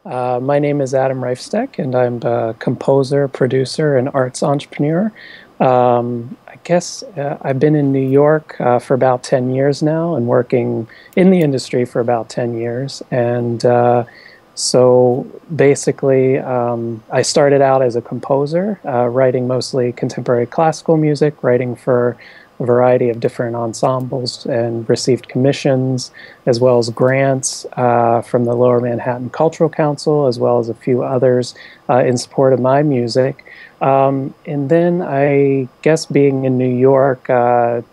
My name is Adam Reifsteck, and I'm a composer, producer, and arts entrepreneur. I guess I've been in New York for about 10 years now and working in the industry for about 10 years. And so basically, I started out as a composer, writing mostly contemporary classical music, writing for a variety of different ensembles, and received commissions as well as grants from the Lower Manhattan Cultural Council, as well as a few others in support of my music. And then I guess being in New York, I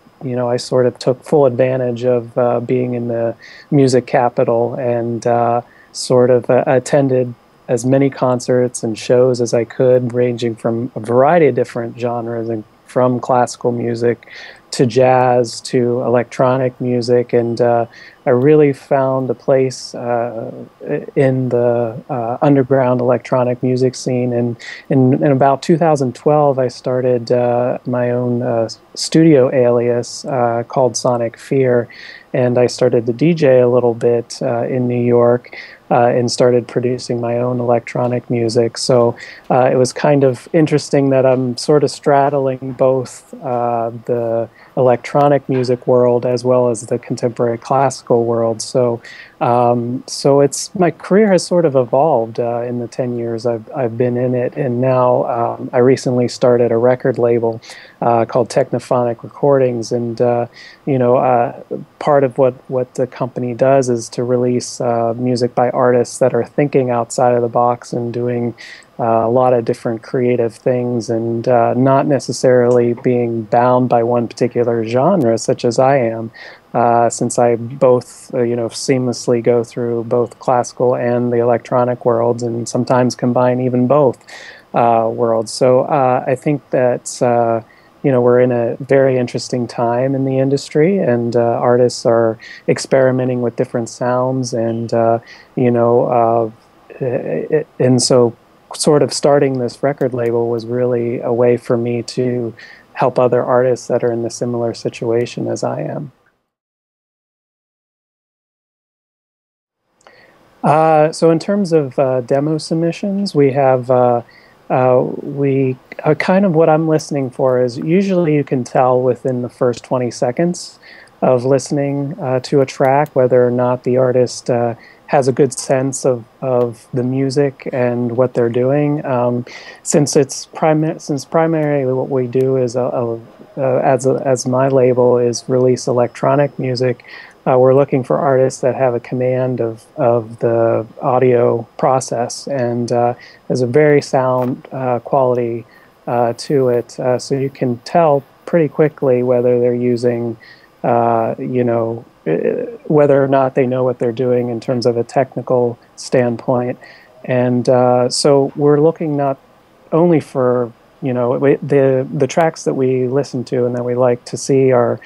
sort of took full advantage of being in the music capital and sort of attended as many concerts and shows as I could, ranging from a variety of different genres, and from classical music to jazz to electronic music. And I really found a place in the underground electronic music scene. And in about 2012, I started my own studio alias called Sonic Fear. And I started to DJ a little bit in New York and started producing my own electronic music. So it was kind of interesting that I'm sort of straddling both the electronic music world as well as the contemporary classical world. So my career has sort of evolved in the 10 years I've been in it, and now I recently started a record label called Teknofonic Recordings, and part of what the company does is to release music by artists that are thinking outside of the box and doing a lot of different creative things, and not necessarily being bound by one particular genre, such as I am, since I both seamlessly go through both classical and the electronic worlds, and sometimes combine even both worlds. So I think that we're in a very interesting time in the industry, and artists are experimenting with different sounds, and and so sort of starting this record label was really a way for me to help other artists that are in the similar situation as I am. So in terms of demo submissions, we have kind of what I'm listening for is usually you can tell within the first 20 seconds of listening to a track whether or not the artist has a good sense of the music and what they're doing. Since primarily what we do is as my label is release electronic music. We're looking for artists that have a command of the audio process, and there's a very sound quality to it. So you can tell pretty quickly whether they're using, whether or not they know what they're doing in terms of a technical standpoint. And so we're looking not only for, the tracks that we listen to and that we like to see are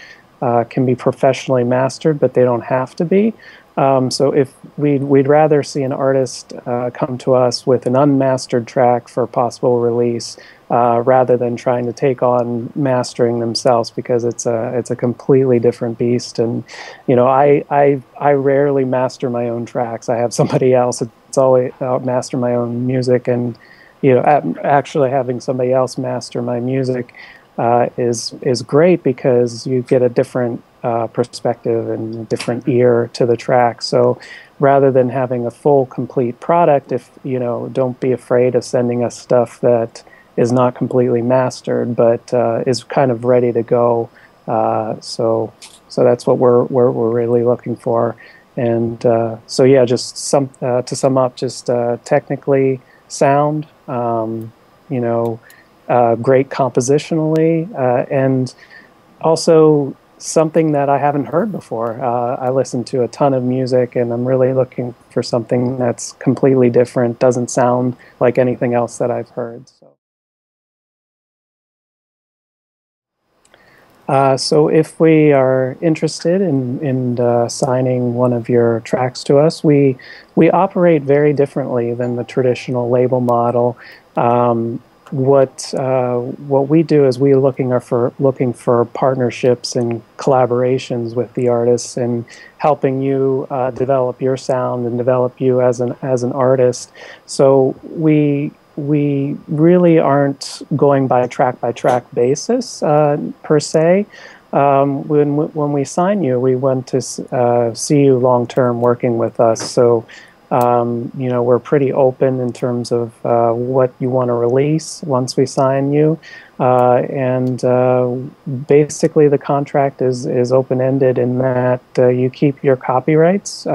can be professionally mastered, but they don't have to be. So if we'd rather see an artist come to us with an unmastered track for possible release, rather than trying to take on mastering themselves, because it's a completely different beast. And I rarely master my own tracks. I have somebody else. It's always master my own music, and actually having somebody else master my music is great, because you get a different perspective and a different ear to the track. So rather than having a full, complete product, don't be afraid of sending us stuff that is not completely mastered, but is kind of ready to go. So that's what we're really looking for. And so yeah, just to sum up, just technically sound, great compositionally, and also something that I haven't heard before. I listen to a ton of music, and I'm really looking for something that's completely different, doesn't sound like anything else that I've heard. So if we are interested in signing one of your tracks to us, we operate very differently than the traditional label model. what we do is we're looking for partnerships and collaborations with the artists and helping you develop your sound and develop you as an artist. So we really aren't going by track basis per se. When we sign you, we want to see you long term working with us. So you know, we're pretty open in terms of what you want to release once we sign you, and basically the contract is open-ended in that you keep your copyrights,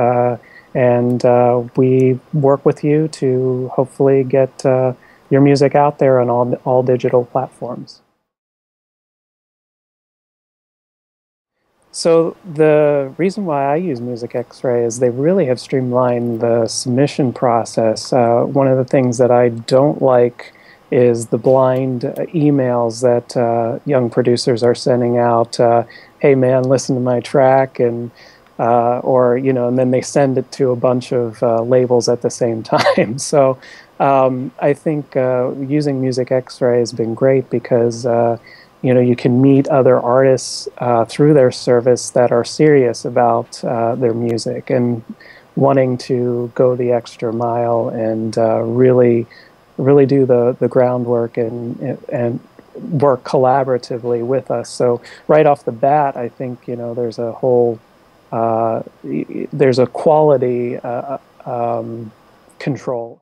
and we work with you to hopefully get your music out there on all digital platforms. So the reason why I use Music Xray is they really have streamlined the submission process. One of the things that I don't like is the blind emails that young producers are sending out. Hey man, listen to my track, and or you know, and then they send it to a bunch of labels at the same time. So I think using Music Xray has been great because you know, you can meet other artists through their service that are serious about their music and wanting to go the extra mile and really do the groundwork and work collaboratively with us. So right off the bat, I think, you know, there's a whole there's a quality control.